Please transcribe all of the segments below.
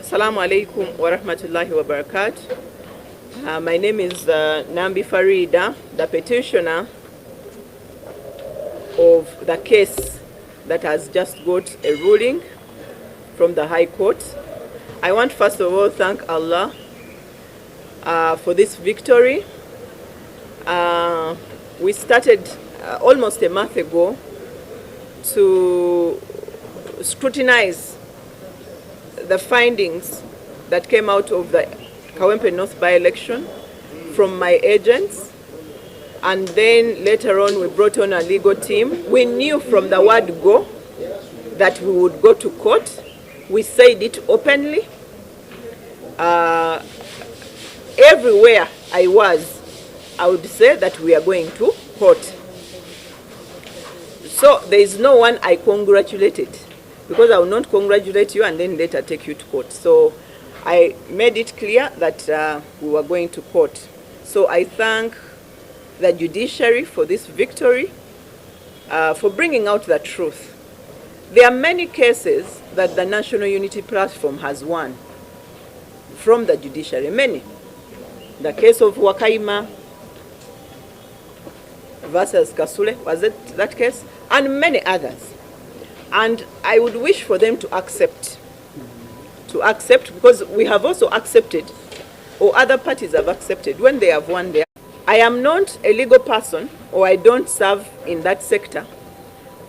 Assalamu alaikum wa rahmatullahi wa barakatuh. My name is Nambi Farida, the petitioner of the case that has just got a ruling from the High Court. I want first of all thank Allah for this victory. We started almost a month ago to scrutinize the findings that came out of the Kawempe North Bi-election from my agents, and then later on we brought on a legal team. We knew from the word go that we would go to court. We said it openly. Everywhere I would say that we are going to court. So there is no one I congratulated, because I will not congratulate you and then later take you to court. So I made it clear that we were going to court. So I thank the judiciary for this victory, for bringing out the truth. There are many cases that the National Unity Platform has won from the judiciary, many. The case of Wakaima versus Kasule, was it that case? And many others. And I would wish for them to accept, because we have also accepted, or other parties have accepted when they have won there. I am not a legal person, or I don't serve in that sector,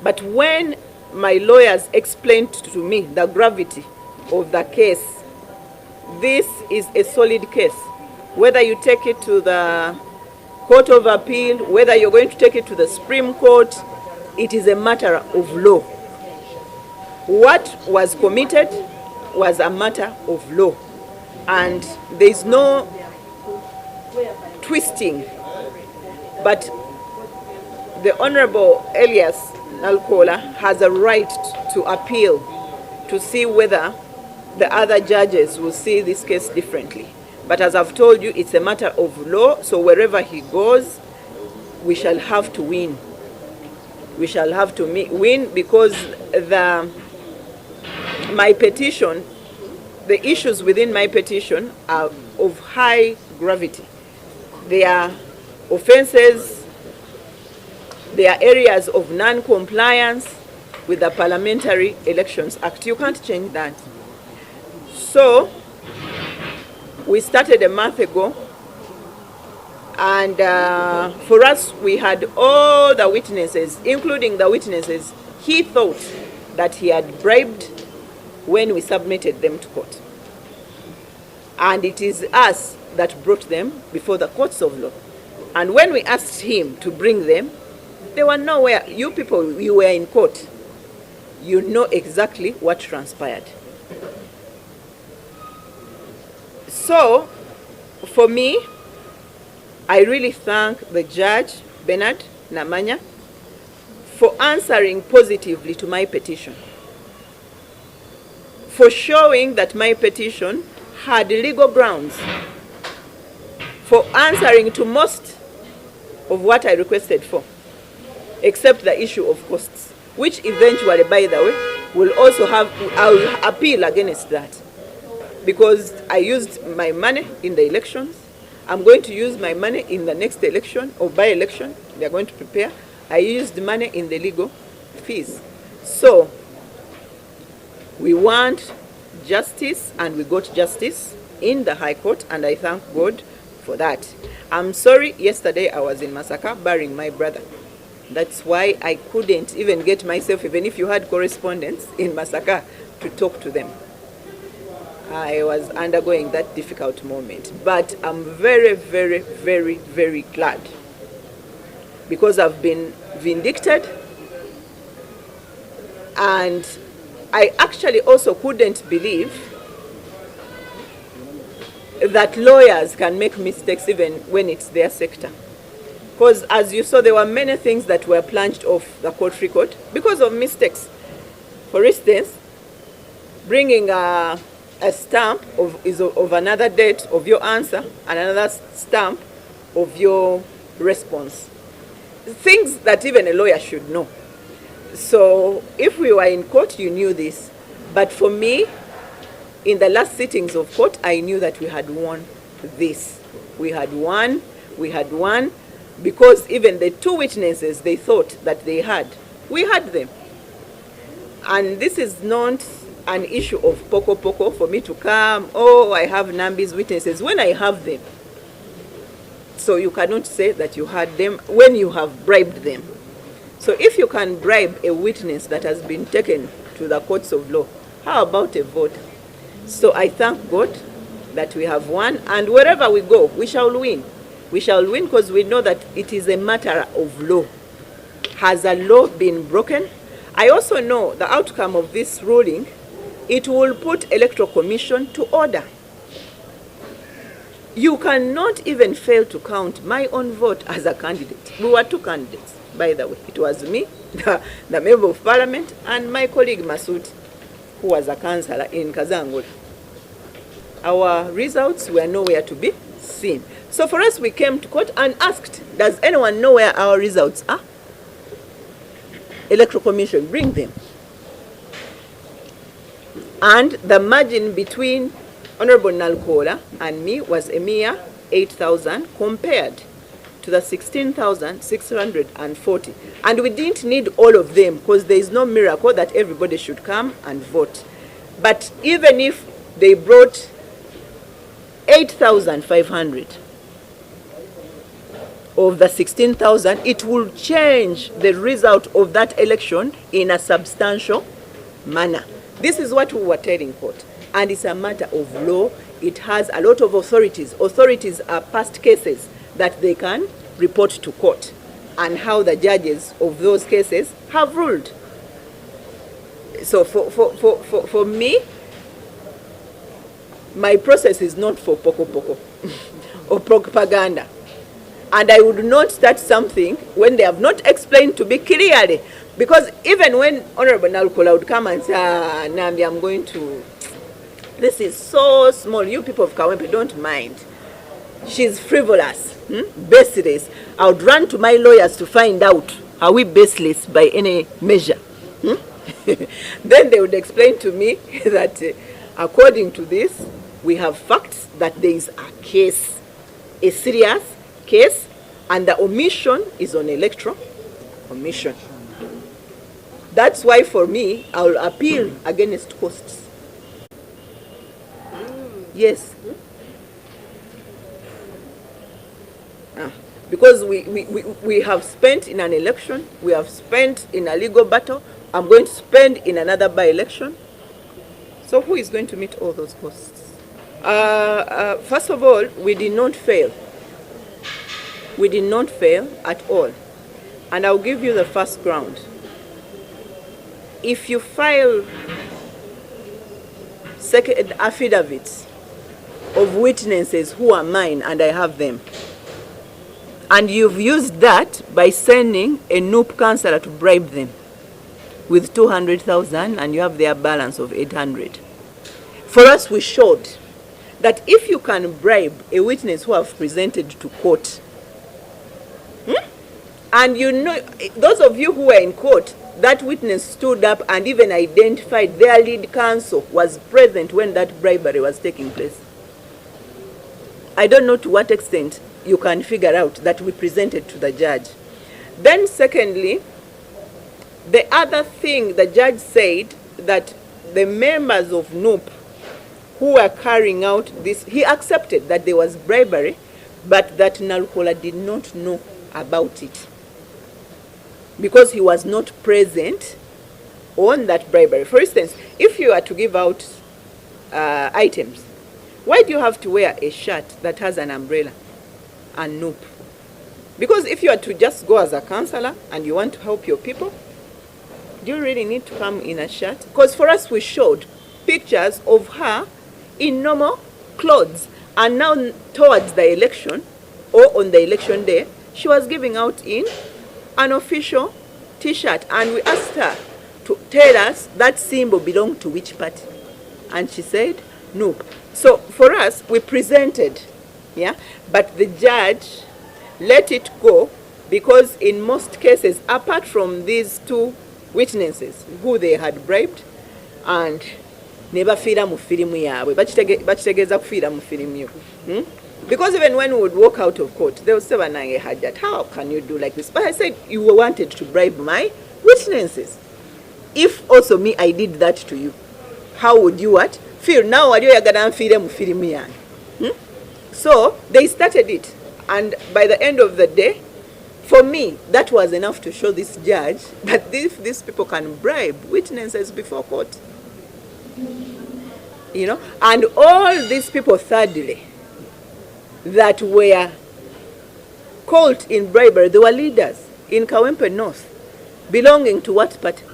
but when my lawyers explained to me the gravity of the case, this is a solid case. Whether you take it to the Court of Appeal, whether you're going to take it to the Supreme Court, it is a matter of law. What was committed was a matter of law, and there is no twisting. But the Honorable Elias NALUKOOLA has a right to appeal to see whether the other judges will see this case differently. But as I've told you, it's a matter of law, so wherever he goes, we shall have to win. We shall have to win, because my petition, the issues within my petition are of high gravity. They are offenses, they are areas of non-compliance with the Parliamentary Elections Act. You can't change that. So we started a month ago, and for us, we had all the witnesses, including the witnesses he thought that he had bribed when we submitted them to court. And it is us that brought them before the courts of law. And when we asked him to bring them, they were nowhere. You people, you were in court. You know exactly what transpired. So, for me, I really thank the Judge Nabimanya for answering positively to my petition, for showing that my petition had legal grounds, for answering to most of what I requested for, except the issue of costs, which eventually, by the way, will also have, I will appeal against that, because I used my money in the elections. I'm going to use my money in the next election or by-election they are going to prepare. I used money in the legal fees. So we want justice, and we got justice in the High Court, and I thank God for that. I'm sorry, yesterday I was in Masaka burying my brother. That's why I couldn't even get myself, even if you had correspondence in Masaka, to talk to them. I was undergoing that difficult moment. But I'm very, very, very, very glad, because I've been vindicted, and I actually also couldn't believe that lawyers can make mistakes even when it's their sector. Because as you saw, there were many things that were plunged off the court record because of mistakes. For instance, bringing a stamp of another date of your answer and another stamp of your response. Things that even a lawyer should know. So if we were in court, you knew this. But for me, in the last sittings of court, I knew that we had won this. We had won, because even the two witnesses they thought that they had, we had them. And this is not an issue of poko for me to come, oh, I have Nambi's witnesses, when I have them. So you cannot say that you had them when you have bribed them. So if you can bribe a witness that has been taken to the courts of law, how about a vote? So I thank God that we have won, and wherever we go, we shall win. We shall win because we know that it is a matter of law. Has a law been broken? I also know the outcome of this ruling, it will put Electoral Commission to order. You cannot even fail to count my own vote as a candidate. We were two candidates, by the way. It was me, the Member of Parliament, and my colleague Masud, who was a councillor in Kazangula. Our results were nowhere to be seen. So for us, we came to court and asked, does anyone know where our results are? Electoral Commission, bring them. And the margin between Honorable NALUKOOLA and me was a mere 8,000 compared to the 16,640. And we didn't need all of them because there is no miracle that everybody should come and vote. But even if they brought 8,500 of the 16,000, it will change the result of that election in a substantial manner. This is what we were telling court. And it's a matter of law. It has a lot of authorities. Authorities are past cases that they can report to court and how the judges of those cases have ruled. So for me, my process is not for poko or propaganda. And I would not start something when they have not explained to me clearly. Because even when Honorable NALUKOOLA would come and say, Nambi, I'm going to... This is so small. You people of Kawempe don't mind. She's frivolous, baseless. I would run to my lawyers to find out, are we baseless by any measure? Then they would explain to me that according to this, we have facts that there is a case, a serious case, and the omission is on Electoral Commission. That's why for me, I will appeal against costs. Yes. Because we have spent in an election, we have spent in a legal battle, I'm going to spend in another by-election. So who is going to meet all those costs? First of all, we did not fail. We did not fail at all. And I'll give you the first ground. If you file second affidavits of witnesses who are mine, and I have them, and you've used that by sending a NUP councillor to bribe them with 200,000, and you have their balance of 800. For us, we showed that if you can bribe a witness who have presented to court, and you know, those of you who were in court, that witness stood up and even identified their lead counsel was present when that bribery was taking place. I don't know to what extent you can figure out that we presented to the judge. Then secondly, the other thing the judge said, that the members of NUP who were carrying out this, he accepted that there was bribery, but that NALUKOOLA did not know about it because he was not present on that bribery. For instance, if you are to give out items, why do you have to wear a shirt that has an umbrella and NUP? Because if you are to just go as a councillor and you want to help your people, do you really need to come in a shirt? Because for us, we showed pictures of her in normal clothes. And now towards the election, or on the election day, she was giving out in an official T-shirt. And we asked her to tell us that symbol belonged to which party. And she said, no. So for us, we presented, but the judge let it go because in most cases, apart from these two witnesses who they had bribed, and ne bafiira mu firimu yaabwe bakitegeeza kufiira mu firimu yo. Because even when we would walk out of court, they would say, Hajjat, how can you do like this? But I said, you wanted to bribe my witnesses. If also me, I did that to you, how would you what? Feel now what you are going to feel mu firimu yange. So they started it. And by the end of the day, for me, that was enough to show this judge that these people can bribe witnesses before court. You know, and all these people, thirdly, that were caught in bribery, they were leaders in Kawempe North, belonging to what party?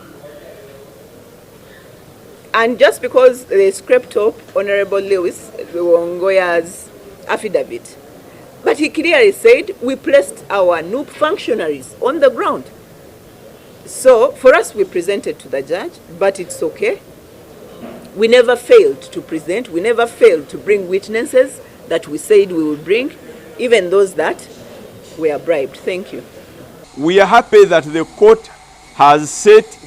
And just because they scraped up Honorable Lewis Wongoya's affidavit, but he clearly said we placed our NUP functionaries on the ground. So for us, we presented to the judge, but it's okay. We never failed to present. We never failed to bring witnesses that we said we would bring, even those that were bribed. Thank you. We are happy that the court has set